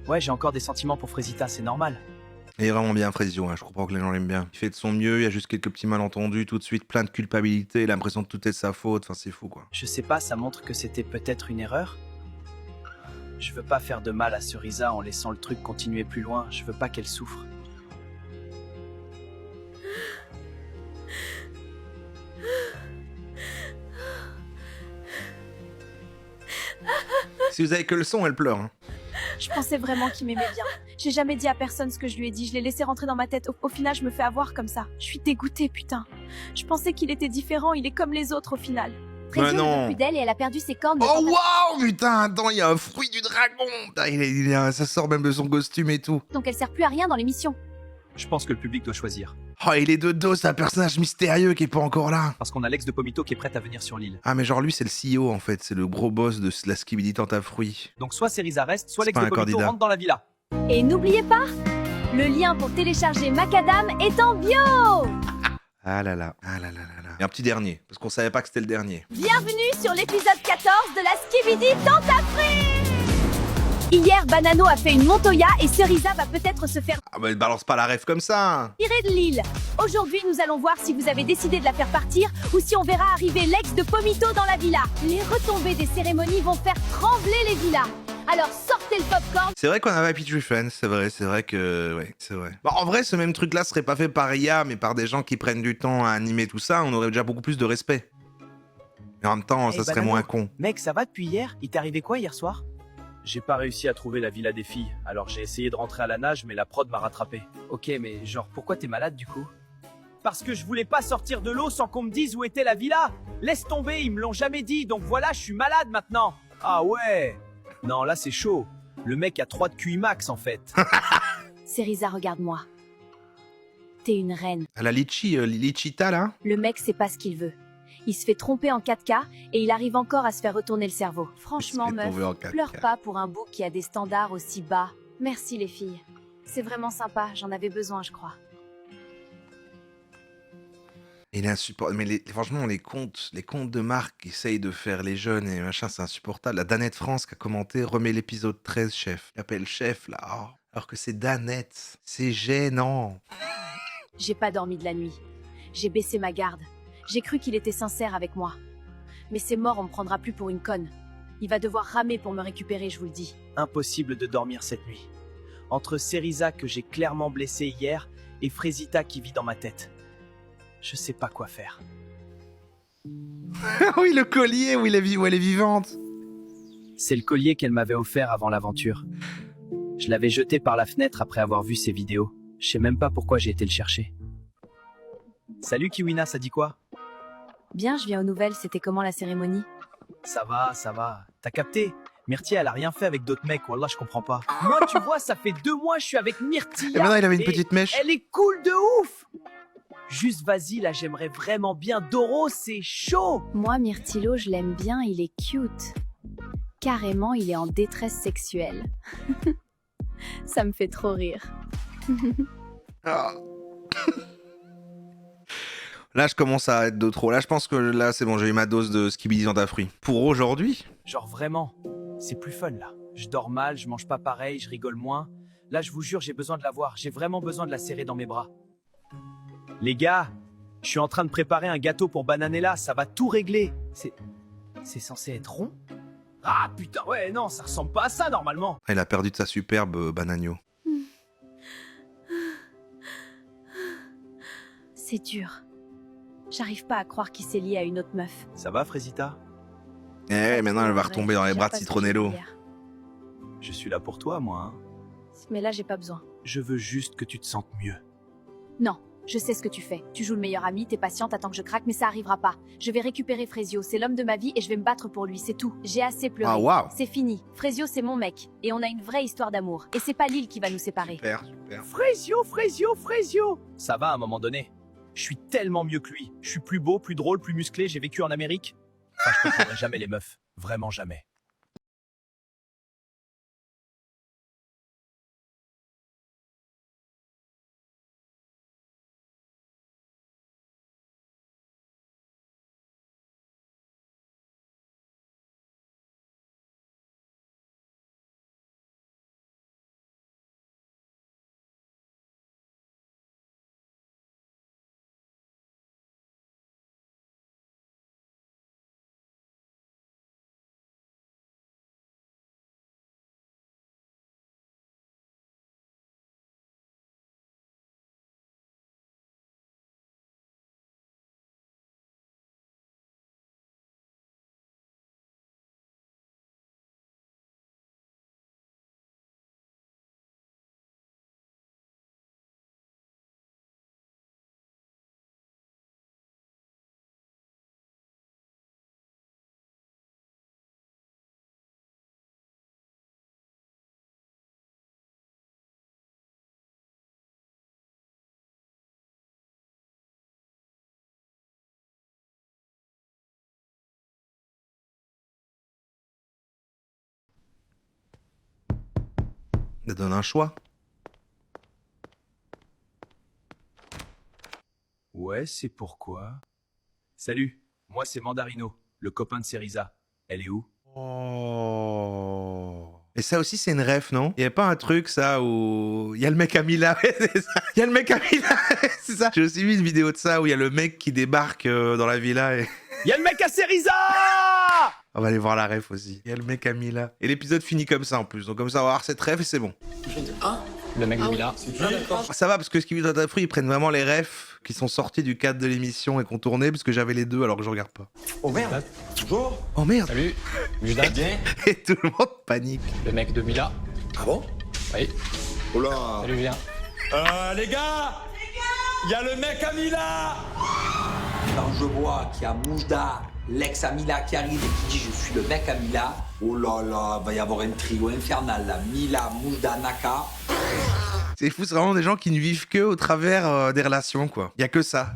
Ouais, j'ai encore des sentiments pour Frésita, c'est normal. Il est vraiment bien, Frésio, hein, je comprends que les gens l'aiment bien. Il fait de son mieux, il y a juste quelques petits malentendus, tout de suite plein de culpabilité, l'impression que tout est de sa faute, enfin c'est fou quoi. Je sais pas, ça montre que c'était peut-être une erreur. Je veux pas faire de mal à Cerisa en laissant le truc continuer plus loin, je veux pas qu'elle souffre. Si vous avez que le son, elle pleure. Hein. Je pensais vraiment qu'il m'aimait bien. J'ai jamais dit à personne ce que je lui ai dit. Je l'ai laissé rentrer dans ma tête. Au final, je me fais avoir comme ça. Je suis dégoûtée, putain. Je pensais qu'il était différent. Il est comme les autres au final. Frésio ne veut plus d'elle et elle a perdu ses cornes. Oh waouh, putain, attends, il y a un fruit du dragon. Putain, ça sort même de son costume et tout. Donc elle sert plus à rien dans l'émission. Je pense que le public doit choisir. Oh, il est de dos, c'est un personnage mystérieux qui est pas encore là. Parce qu'on a l'ex de Pomito qui est prête à venir sur l'île. Ah mais genre lui c'est le CEO en fait, c'est le gros boss de la skibidi tente à fruits. Donc soit Cerisa reste, soit C'est l'ex pas de un Pomito candidat. rentre dans la villa. Et n'oubliez pas, le lien pour télécharger Macadam est en bio. Ah là là, ah là là là là. Et un petit dernier, parce qu'on savait pas que c'était le dernier. Bienvenue sur l'épisode 14 de la Skibidi Tente à Fruits. Hier, Banano a fait une Montoya et Cerisa va peut-être se faire Ah bah balance pas la rêve comme ça. tirer de l'île. Aujourd'hui, nous allons voir si vous avez décidé de la faire partir ou si on verra arriver l'ex de Pomito dans la villa. Les retombées des cérémonies vont faire trembler les villas. Alors sortez le popcorn. C'est vrai qu'on avait Happy Fan, c'est vrai que... Ouais, c'est vrai. Bah, en vrai, ce même truc-là serait pas fait par IA, mais par des gens qui prennent du temps à animer tout ça, on aurait déjà beaucoup plus de respect. Mais en même temps, ça Hey, serait Banano. moins con. Mec, ça va depuis hier? Il t'est arrivé quoi hier soir? J'ai pas réussi à trouver la villa des filles, alors j'ai essayé de rentrer à la nage, mais la prod m'a rattrapé. Ok, mais genre, pourquoi t'es malade du coup? Parce que je voulais pas sortir de l'eau sans qu'on me dise où était la villa. Laisse tomber, ils me l'ont jamais dit, donc voilà, je suis malade maintenant. Ah ouais. Non, là c'est chaud. Le mec a 3 de QI max en fait. Cerisa, regarde-moi. T'es une reine. À la Lichita, là. Le mec sait pas ce qu'il veut. Il se fait tromper en 4K et il arrive encore à se faire retourner le cerveau. Franchement, Il se fait meuf, tomber en 4K. pleure pas pour un bouc qui a des standards aussi bas. Merci les filles. C'est vraiment sympa, j'en avais besoin, je crois. Il est insupportable. Mais franchement, les comptes de marque qui essayent de faire les jeunes et machin, c'est insupportable. La Danette France qui a commenté, remet l'épisode 13, chef. Il appelle chef, là. Oh. Alors que c'est Danette. C'est gênant. J'ai pas dormi de la nuit. J'ai baissé ma garde. J'ai cru qu'il était sincère avec moi. Mais c'est mort, on me prendra plus pour une conne. Il va devoir ramer pour me récupérer, je vous le dis. Impossible de dormir cette nuit. Entre Cerisa que j'ai clairement blessé hier et Frésita qui vit dans ma tête. Je sais pas quoi faire. Oui, le collier où elle est vivante. C'est le collier qu'elle m'avait offert avant l'aventure. Je l'avais jeté par la fenêtre après avoir vu ses vidéos. Je sais même pas pourquoi j'ai été le chercher. Salut Kiwina, ça dit quoi? Bien, je viens aux nouvelles, c'était comment la cérémonie? Ça va, ça va. T'as capté? Myrtille, elle a rien fait avec d'autres mecs, wallah, je comprends pas. Moi, tu vois, ça fait 2 mois, je suis avec Myrtille. Et maintenant, il avait une et petite mèche. Elle est cool de ouf! Juste vas-y, là, j'aimerais vraiment bien. Doro, c'est chaud! Moi, Myrtilo, je l'aime bien, il est cute. Carrément, il est en détresse sexuelle. Ça me fait trop rire. Ah. Là, je commence à être de trop. Là, je pense que là, c'est bon, j'ai eu ma dose de skibidi dans ta fruit. Pour aujourd'hui, Genre vraiment, c'est plus fun là. Je dors mal, je mange pas pareil, je rigole moins. Là, je vous jure, j'ai besoin de la voir. J'ai vraiment besoin de la serrer dans mes bras. Les gars, je suis en train de préparer un gâteau pour Bananella, ça va tout régler. C'est censé être rond? Ah putain, ouais, non, ça ressemble pas à ça normalement. elle a perdu de sa superbe Banagno. C'est dur. J'arrive pas à croire qu'il s'est lié à une autre meuf. Ça va, Frésita? Eh, maintenant, elle va Ouais, retomber dans les j'aime bras de pas ce que Citronello. j'ai dit hier. Je suis là pour toi, moi. Hein. Mais là, j'ai pas besoin. Je veux juste que tu te sentes mieux. Non, je sais ce que tu fais. Tu joues le meilleur ami, t'es patiente, attends que je craque, mais ça arrivera pas. Je vais récupérer Frésio, c'est l'homme de ma vie et je vais me battre pour lui, c'est tout. J'ai assez pleuré. Ah, waouh. C'est fini. Frésio, c'est mon mec. Et on a une vraie histoire d'amour. Et c'est pas l'île qui va nous séparer. Super, super. Frésio, Frésio, Frésio! Ça va à un moment donné. Je suis tellement mieux que lui. Je suis plus beau, plus drôle, plus musclé, j'ai vécu en Amérique. Enfin, je comprendrai jamais les meufs. Vraiment jamais. Ça donne un choix. Ouais, c'est pourquoi. Salut, moi c'est Mandarino, le copain de Cerisa. Elle est où? Oh. Et ça aussi, c'est une ref, non? Il y a pas un truc, ça, où il y a le mec à Mila, ouais, c'est ça. Il y a le mec à Mila, c'est ça. J'ai aussi vu une vidéo de ça où il y a le mec qui débarque dans la villa et... Y'a le mec à Seriza! On va aller voir la ref aussi. Il y a le mec à Mila. Et l'épisode finit comme ça en plus. Donc comme ça, on va voir cette ref et c'est bon. Le mec de Mila. Ça va parce que Skibidi Toilet Fruit, ils prennent vraiment les refs qui sont sortis du cadre de l'émission et qu'on tournait parce que j'avais les deux alors que je regarde pas. Oh merde, toujours? Oh merde. Salut, Gusda. Bien. Et tout le monde panique. Le mec de Mila. Ah bon? Oui, Oh là. salut, viens. Les gars! Il y a le mec à Mila! Quand je vois qu'il y a Moujda, l'ex Amila qui arrive et qui dit je suis le mec à Mila, oh là là, va y avoir un trio infernal là. Mila, Moujda, Naka. C'est fou, c'est vraiment des gens qui ne vivent que au travers des relations, quoi. Il y a que ça.